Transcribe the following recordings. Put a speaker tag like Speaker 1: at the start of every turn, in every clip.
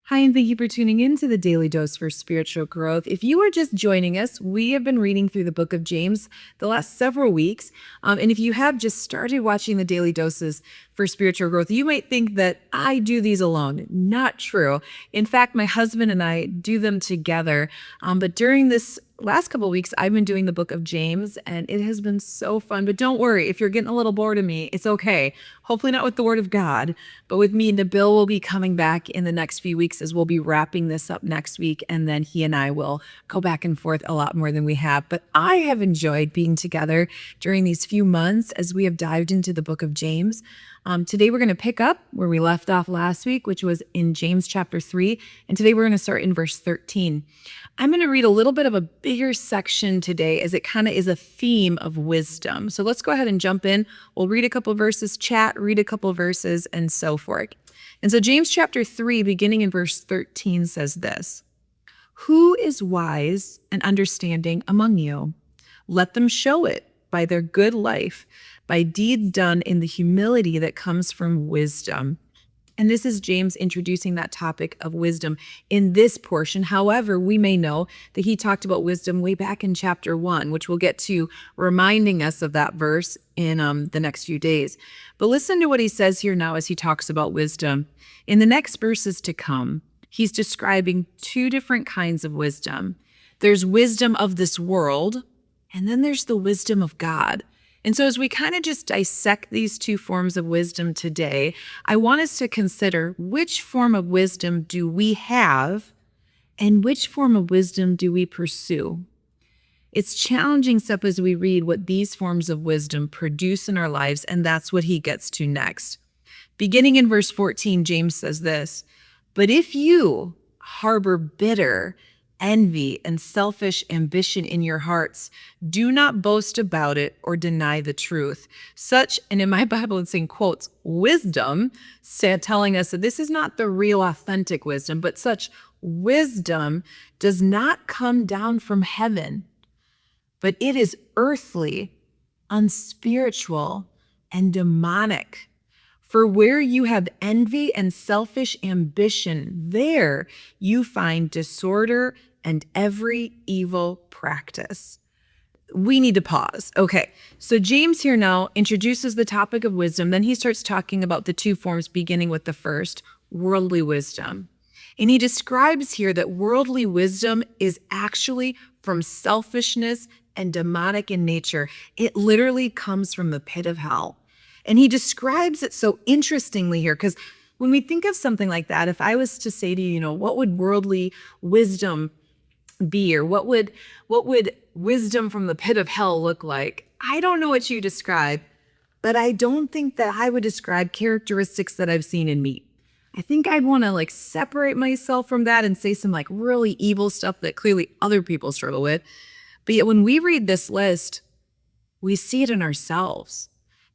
Speaker 1: Hi, and thank you for tuning in to the Daily Dose for Spiritual Growth. If you are just joining us, we have been reading through the book of James the last several weeks. And if you have just started watching the Daily Doses for Spiritual Growth, you might think that I do these alone. Not true. In fact, my husband and I do them together. But during this last couple of weeks, I've been doing the book of James, and it has been so fun. But don't worry, if you're getting a little bored of me, it's okay. Hopefully not with the Word of God, but with me. Nabil will be coming back in the next few weeks as we'll be wrapping this up next week, and then he and I will go back and forth a lot more than we have. But I have enjoyed being together during these few months as we have dived into the book of James. Today we're going to pick up where we left off last week, which was in James chapter 3. And today we're going to start in verse 13. I'm going to read a little bit of a bigger section today as it kind of is a theme of wisdom. So let's go ahead and jump in. We'll read a couple of verses, chat, read a couple of verses, and so forth. And so James chapter 3, beginning in verse 13, says this: "Who is wise and understanding among you? Let them show it by their good life, by deeds done in the humility that comes from wisdom." And this is James introducing that topic of wisdom in this portion. However, we may know that he talked about wisdom way back in chapter 1, which we'll get to reminding us of that verse in the next few days. But listen to what he says here now as he talks about wisdom. In the next verses to come, he's describing two different kinds of wisdom. There's wisdom of this world, and then there's the wisdom of God. And so as we kind of just dissect these two forms of wisdom today, I want us to consider which form of wisdom do we have and which form of wisdom do we pursue. It's challenging stuff as we read what these forms of wisdom produce in our lives, and that's what he gets to next. Beginning in verse 14, James says this: "But if you harbor bitter envy and selfish ambition in your hearts, do not boast about it or deny the truth." Such, and in my Bible it's in quotes, wisdom, telling us that this is not the real authentic wisdom, but such wisdom does not come down from heaven, but it is earthly, unspiritual, and demonic. For where you have envy and selfish ambition, there you find disorder and every evil practice. We need to pause. Okay, so James here now introduces the topic of wisdom. Then he starts talking about the two forms, beginning with the first, worldly wisdom. And he describes here that worldly wisdom is actually from selfishness and demonic in nature. It literally comes from the pit of hell. And he describes it so interestingly here, because when we think of something like that, if I was to say to you, what would worldly wisdom be, or what would wisdom from the pit of hell look like? I don't know what you describe, but I don't think that I would describe characteristics that I've seen in me. I think I'd want to separate myself from that and say some really evil stuff that clearly other people struggle with. But yet when we read this list, we see it in ourselves.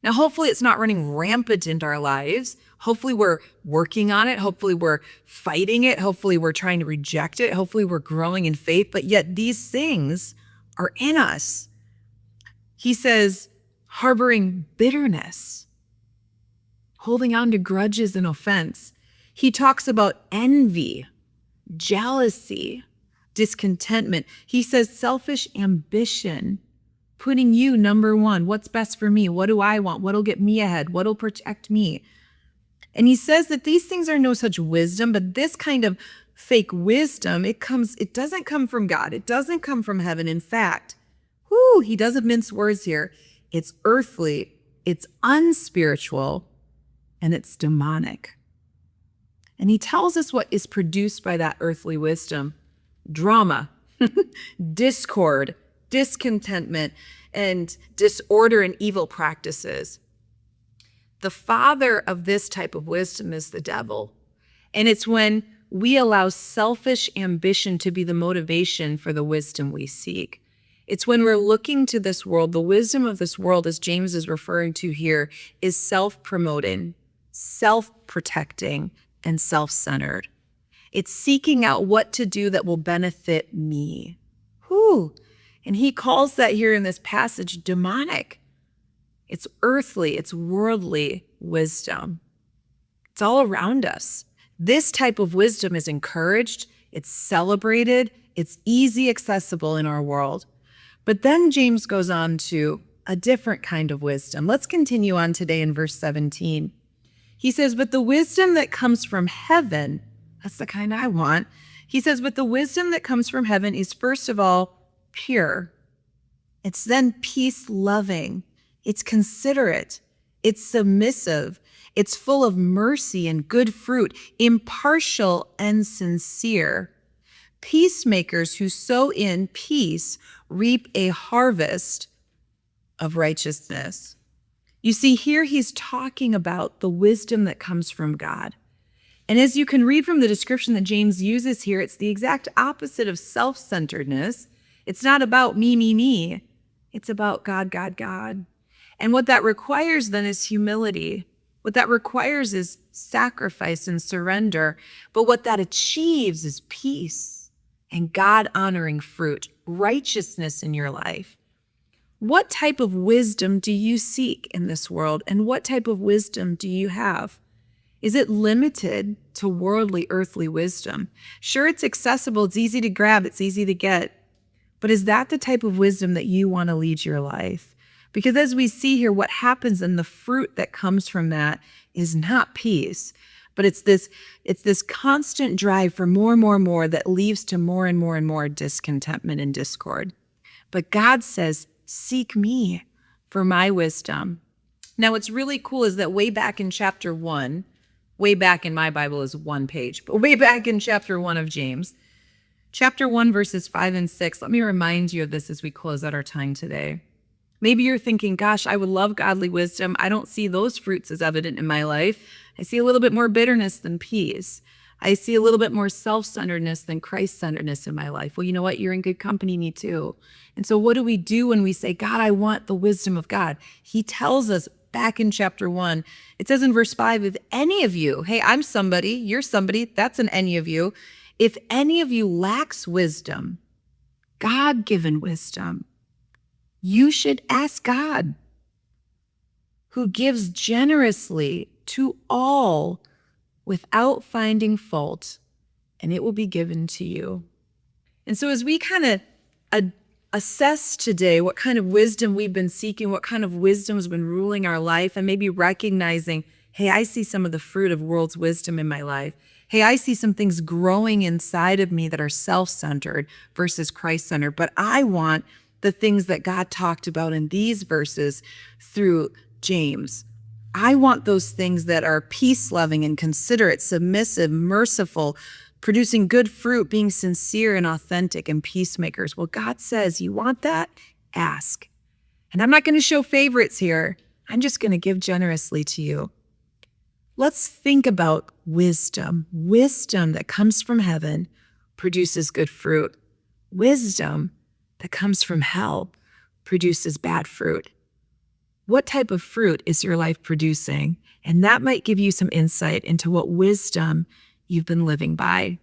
Speaker 1: Now, hopefully it's not running rampant into our lives. Hopefully we're working on it. Hopefully we're fighting it. Hopefully we're trying to reject it. Hopefully we're growing in faith. But yet these things are in us. He says, harboring bitterness, holding on to grudges and offense. He talks about envy, jealousy, discontentment. He says selfish ambition, putting you number one. What's best for me? What do I want? What'll get me ahead? What'll protect me? And he says that these things are no such wisdom, but this kind of fake wisdom, it doesn't come from God. It doesn't come from heaven. In fact, he doesn't mince words here. It's earthly, it's unspiritual, and it's demonic. And he tells us what is produced by that earthly wisdom: drama, discord, discontentment, and disorder and evil practices. The father of this type of wisdom is the devil. And it's when we allow selfish ambition to be the motivation for the wisdom we seek. It's when we're looking to this world. The wisdom of this world, as James is referring to here, is self-promoting, self-protecting, and self-centered. It's seeking out what to do that will benefit me. And he calls that here in this passage demonic. It's earthly, it's worldly wisdom. It's all around us. This type of wisdom is encouraged, it's celebrated, it's easy accessible in our world. But then James goes on to a different kind of wisdom. Let's continue on today in verse 17. He says, but the wisdom that comes from heaven, that's the kind I want. He says, but the wisdom that comes from heaven is first of all pure. It's then peace-loving. It's considerate. It's submissive. It's full of mercy and good fruit, impartial and sincere. Peacemakers who sow in peace reap a harvest of righteousness. You see, here he's talking about the wisdom that comes from God. And as you can read from the description that James uses here, it's the exact opposite of self-centeredness. It's not about me, me, me. It's about God, God, God. And what that requires then is humility. What that requires is sacrifice and surrender. But what that achieves is peace and God-honoring fruit, righteousness in your life. What type of wisdom do you seek in this world? And what type of wisdom do you have? Is it limited to worldly, earthly wisdom? Sure, it's accessible, it's easy to grab, it's easy to get. But is that the type of wisdom that you want to lead your life? Because as we see here, what happens and the fruit that comes from that is not peace, but it's this constant drive for more and more and more that leads to more and more and more discontentment and discord. But God says, seek me for my wisdom. Now, what's really cool is that way back in chapter 1, way back in my Bible is one page, but way back in chapter 1 of James, chapter 1, verses 5 and 6, let me remind you of this as we close out our time today. Maybe you're thinking, gosh, I would love godly wisdom. I don't see those fruits as evident in my life. I see a little bit more bitterness than peace. I see a little bit more self-centeredness than Christ-centeredness in my life. Well, you know what? You're in good company, me too. And so what do we do when we say, God, I want the wisdom of God? He tells us back in chapter 1, it says in verse 5, if any of you, hey, I'm somebody, you're somebody, that's an any of you. If any of you lacks wisdom, God-given wisdom, you should ask God, who gives generously to all without finding fault, and it will be given to you. And so as we kind of assess today what kind of wisdom we've been seeking, what kind of wisdom has been ruling our life, and maybe recognizing, hey, I see some of the fruit of world's wisdom in my life. Hey, I see some things growing inside of me that are self-centered versus Christ-centered, but I want the things that God talked about in these verses through James. I want those things that are peace-loving and considerate, submissive, merciful, producing good fruit, being sincere and authentic and peacemakers. Well, God says, you want that? Ask. And I'm not going to show favorites here. I'm just going to give generously to you. Let's think about wisdom. Wisdom that comes from heaven produces good fruit. Wisdom that comes from hell produces bad fruit. What type of fruit is your life producing? And that might give you some insight into what wisdom you've been living by.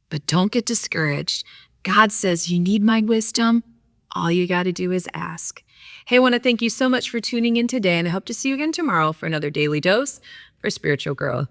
Speaker 1: But don't get discouraged. God says you need my wisdom. All you got to do is ask. Hey, I want to thank you so much for tuning in today, and I hope to see you again tomorrow for another Daily Dose for Spiritual Growth.